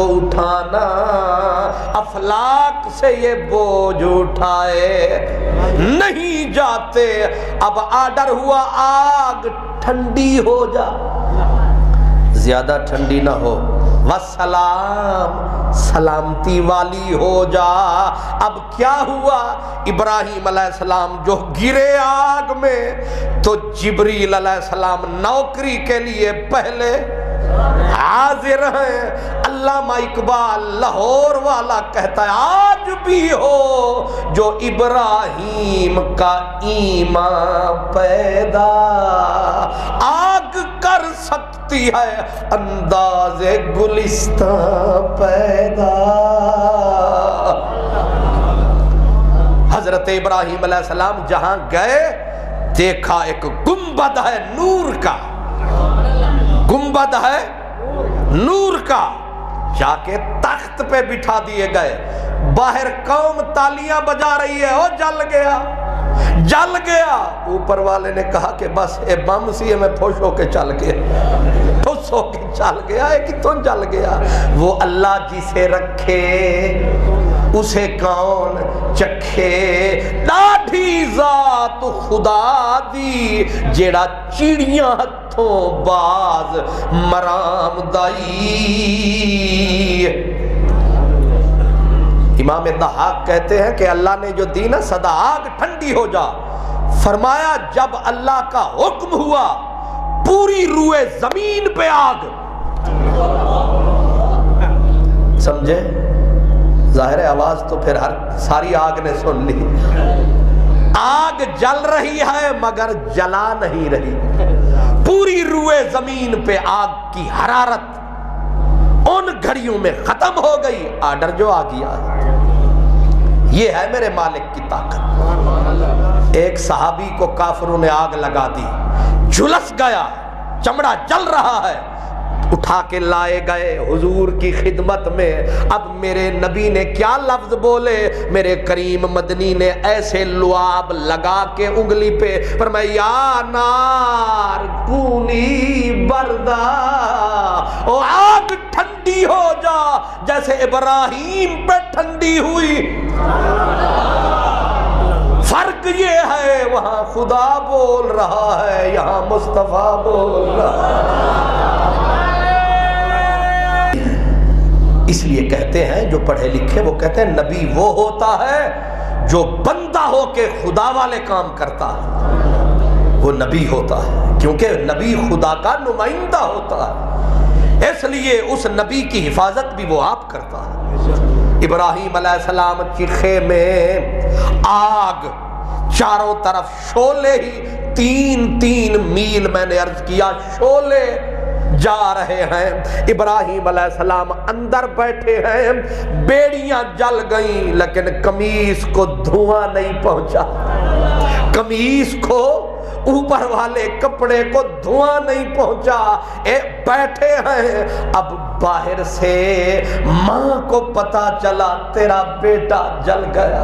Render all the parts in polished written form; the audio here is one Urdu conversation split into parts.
کو اٹھانا، افلاک سے یہ بوجھ اٹھائے نہیں جاتے۔ اب آرڈر ہوا آگ ٹھنڈی ہو جا، زیادہ ٹھنڈی نہ ہو، والسلام سلامتی والی ہو جا۔ اب کیا ہوا؟ ابراہیم علیہ السلام جو گرے آگ میں تو جبریل علیہ السلام نوکری کے لیے پہلے حاضر ہیں۔ علامہ اقبال لاہور والا کہتا ہے آج بھی ہو جو ابراہیم کا ایمان پیدا، آگ کر سکتی ہے انداز گلستان پیدا۔ حضرت ابراہیم علیہ السلام جہاں گئے دیکھا ایک گنبد ہے نور کا، گنبد ہے نور کا، جا کے تخت پہ بٹھا دیے گئے۔ باہر قوم تالیاں بجا رہی ہے، او جل گیا جل گیا۔ اوپر والے نے کہا کہ بس اے بم سی میں پھوش ہو کے چل گیا، پھوس ہو کے چل گیا ہے کہ تو جل گیا۔ وہ اللہ جسے رکھے اسے کون چکھے، ڈاڈھی ذات خدا دی جیڑا چڑیاں ہتھوں باز مرام دائی۔ امام ضحاک کہتے ہیں کہ اللہ نے جو دی نا صدا آگ ٹھنڈی ہو جا، فرمایا جب اللہ کا حکم ہوا پوری روئے زمین پہ آگ، سمجھے؟ ظاہر آواز تو پھر ہر ساری آگ نے سن لی۔ آگ جل رہی ہے مگر جلا نہیں رہی، پوری روئے زمین پہ آگ کی حرارت ان گھڑیوں میں ختم ہو گئی، آرڈر جو آ گیا۔ یہ ہے میرے مالک کی طاقت۔ ایک صحابی کو کافروں نے آگ لگا دی، جھلس گیا، چمڑا جل رہا ہے، اٹھا کے لائے گئے حضور کی خدمت میں۔ اب میرے نبی نے کیا لفظ بولے؟ میرے کریم مدنی نے ایسے لعاب لگا کے انگلی پہ فرمایا یا نار کونی بردا، او آگ ٹھنڈی ہو جا جیسے ابراہیم پہ ٹھنڈی ہوئی۔ فرق یہ ہے وہاں خدا بول رہا ہے، یہاں مصطفیٰ بول رہا ہے۔ اس لیے کہتے ہیں جو پڑھے لکھے وہ کہتے ہیں نبی وہ ہوتا ہے جو بندہ ہو کے خدا والے کام کرتا ہے، وہ نبی ہوتا ہے، کیونکہ نبی خدا کا نمائندہ ہوتا ہے، اس لیے اس نبی کی حفاظت بھی وہ آپ کرتا ہے۔ ابراہیم علیہ السلام چیخے میں آگ، چاروں طرف شعلے ہی، 3 میل میں نے عرض کیا شعلے جا رہے ہیں۔ ابراہیم علیہ السلام اندر بیٹھے ہیں، بیڑیاں جل گئیں لیکن قمیص کو دھواں نہیں پہنچا، قمیص کو اوپر والے کپڑے کو دھواں نہیں پہنچا۔ بیٹھے ہیں، اب باہر سے ماں کو پتا چلا تیرا بیٹا جل گیا۔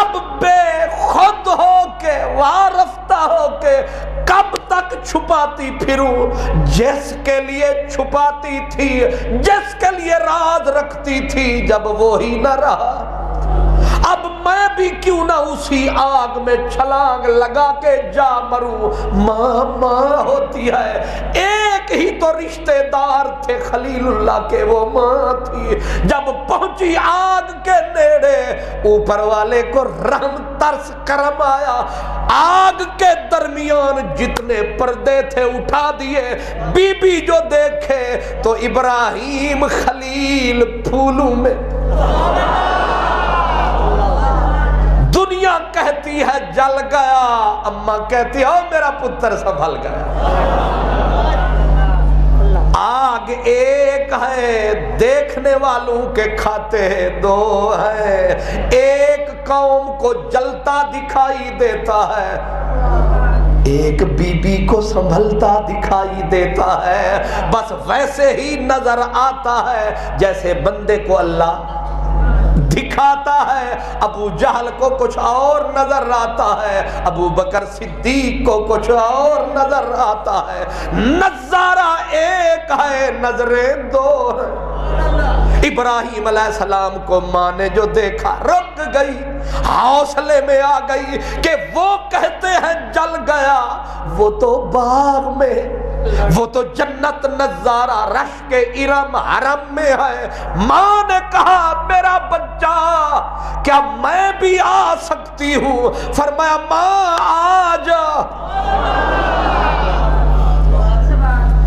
اب بے خود ہو کے وارفتہ ہو کے کب تک چھپاتی پھروں؟ جس کے لیے چھپاتی تھی، جس کے لیے راز رکھتی تھی، جب وہی نہ رہا، اب میں بھی کیوں نہ اسی آگ میں چھلانگ لگا کے جا مروں۔ ماں ماں ہوتی ہے، ایک ہی تو رشتہ دار تھے خلیل اللہ کے، وہ ماں تھی۔ جب پہنچی آگ کے نیڑے، اوپر والے کو رحم ترس کرم آیا، آگ کے درمیان جتنے پردے تھے اٹھا دیے۔ بی بی جو دیکھے تو ابراہیم خلیل پھولوں میں، دنیا کہتی ہے جل گیا، اماں کہتی ہے میرا پتر سنبھل گیا۔ آگ ایک ہے، دیکھنے والوں کے کھاتے دو ہیں، ایک قوم کو جلتا دکھائی دیتا ہے، ایک بی بی کو سنبھلتا دکھائی دیتا ہے۔ بس ویسے ہی نظر آتا ہے جیسے بندے کو اللہ دکھاتا ہے۔ ابو جہل کو کچھ اور نظر آتا ہے، ابو بکر صدیق کو کچھ اور نظر آتا ہے۔ نظارہ ایک ہے، نظریں دو ہیں۔ ابراہیم علیہ السلام کو ماں نے جو دیکھا رک گئی، حوصلے میں آ گئی کہ وہ کہتے ہیں جل گیا، وہ تو باغ میں، وہ تو جنت نظارہ رش کے ارم حرم میں ہے۔ ماں نے کہا میرا بچہ کیا میں بھی آ سکتی ہوں؟ فرمایا ماں آ جا۔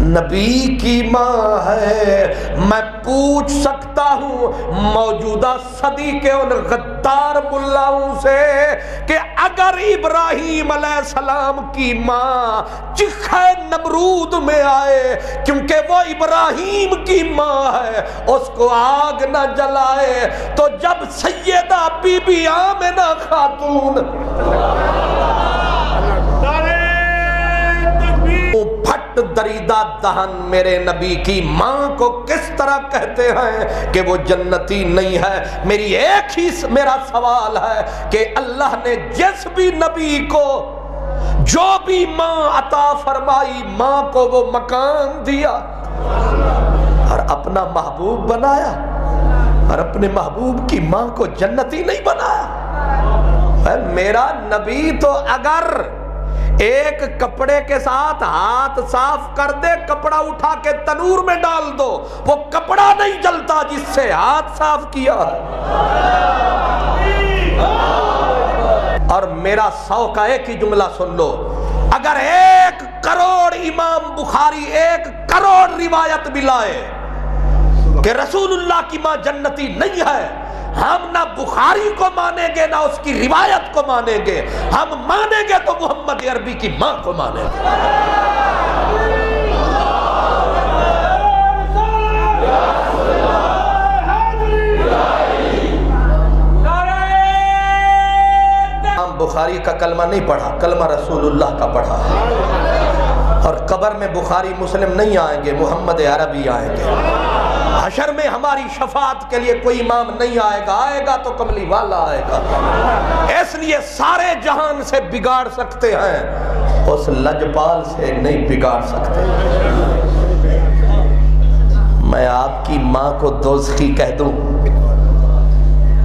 نبی کی ماں ہے، میں پوچھ سکتا ہوں موجودہ صدی کے ان غدار ملاؤں سے کہ اگر ابراہیم علیہ السلام کی ماں چکھے نمرود میں آئے، کیونکہ وہ ابراہیم کی ماں ہے، اس کو آگ نہ جلائے، تو جب سیدہ بی بی آمنہ خاتون پھٹ دریدہ دہن میرے نبی کی ماں کو کس طرح کہتے ہیں کہ وہ جنتی نہیں ہے؟ میری ایک ہی میرا سوال ہے کہ اللہ نے جس بھی نبی کو جو بھی ماں عطا فرمائی، ماں کو وہ مکان دیا اور اپنا محبوب بنایا، اور اپنے محبوب کی ماں کو جنتی نہیں بنایا۔ میرا نبی تو اگر ایک کپڑے کے ساتھ ہاتھ صاف کر دے، کپڑا اٹھا کے تنور میں ڈال دو، وہ کپڑا نہیں جلتا جس سے ہاتھ صاف کیا ہے۔ اور میرا سو کا ایک ہی جملہ سن لو، اگر 1 کروڑ امام بخاری 1 کروڑ روایت بھی لائے کہ رسول اللہ کی ماں جنتی نہیں ہے، ہم نہ بخاری کو مانیں گے نہ اس کی روایت کو مانیں گے، ہم مانیں گے تو محمد عربی کی ماں کو مانیں گے۔ ہم بخاری کا کلمہ نہیں پڑھا، کلمہ رسول اللہ کا پڑھا، اور قبر میں بخاری مسلم نہیں آئیں گے، محمد عربی آئیں گے۔ حشر میں ہماری شفاعت کے لیے کوئی امام نہیں آئے گا، آئے گا to کملی والا آئے گا۔ اس لیے سارے جہان سے بگاڑ سکتے ہیں، اس لجپال سے نہیں بگاڑ سکتے۔ میں آپ کی ماں کو دوزخی کہہ دوں،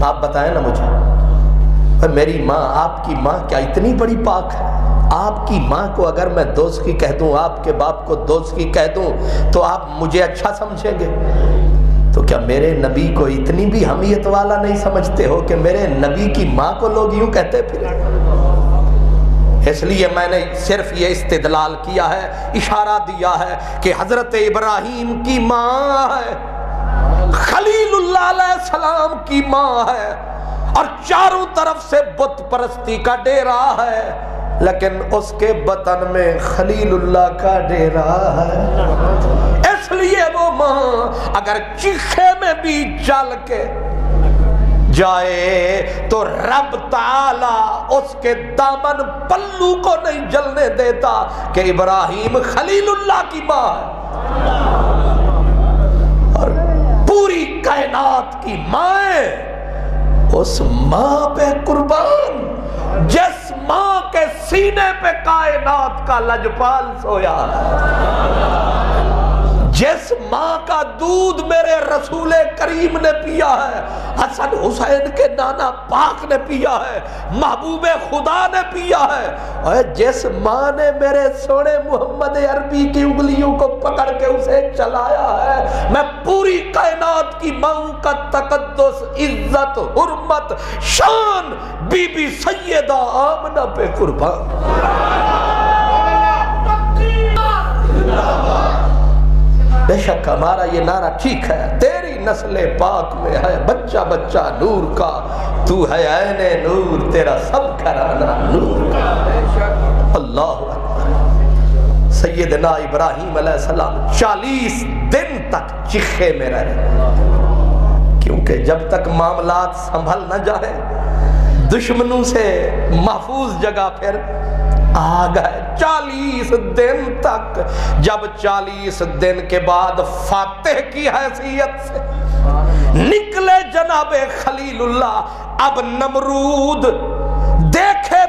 آپ بتائیں نا مجھے، میری ماں، آپ کی ماں کیا اتنی بڑی پاک ہے؟ آپ کی ماں کو اگر میں دوزخی کہہ دوں، آپ کے باپ کو دوزخی کہہ دوں، تو آپ مجھے اچھا سمجھیں گے؟ تو کیا میرے نبی کو اتنی بھی حمیت والا نہیں سمجھتے ہو کہ میرے نبی کی ماں کو لوگ یوں کہتے پھرے؟ اس لیے میں نے صرف یہ استدلال کیا ہے، اشارہ دیا ہے کہ حضرت ابراہیم کی ماں ہے، خلیل اللہ علیہ السلام کی ماں ہے، اور چاروں طرف سے بت پرستی کا ڈیرا ہے، لیکن اس کے بطن میں خلیل اللہ کا ڈیرا ہے۔ اس لیے وہ ماں اگر چیخے میں بھی چل کے جائے تو رب تعالی اس کے دامن پلو کو نہیں جلنے دیتا کہ ابراہیم خلیل اللہ کی ماں ہے، اور پوری کائنات کی مائیں اس ماں پہ قربان جس ماں کے سینے پہ کائنات کا لجپال سویا ہے، جس ماں کا دودھ میرے رسول کریم نے پیا ہے، حسن حسین کے نانا پاک نے پیا ہے، محبوب خدا نے پیا ہے، اور جس ماں نے میرے سونے محمد عربی کی انگلیوں کو پکڑ کے اسے چلایا ہے، میں پوری کائنات کی ماں کا تقدس، عزت، حرمت، شان بی بی سیدہ آمنہ پہ قربان۔ بے شک ہمارا یہ نعرہ ٹھیک ہے، تیری نسل پاک میں ہے بچہ بچہ نور کا، تو ہے عین نور، تیرا سب گھرانہ نور کا۔ اللہ اکبر۔ سیدنا ابراہیم علیہ السلام 40 دن تک چیخے میں رہے، کیونکہ جب تک معاملات سنبھل نہ جائے، دشمنوں سے محفوظ جگہ پھر آ گئے 40 دن تک۔ جب 40 دن کے بعد فاتح کی حیثیت سے نکلے جناب خلیل اللہ، اب نمرود دیکھے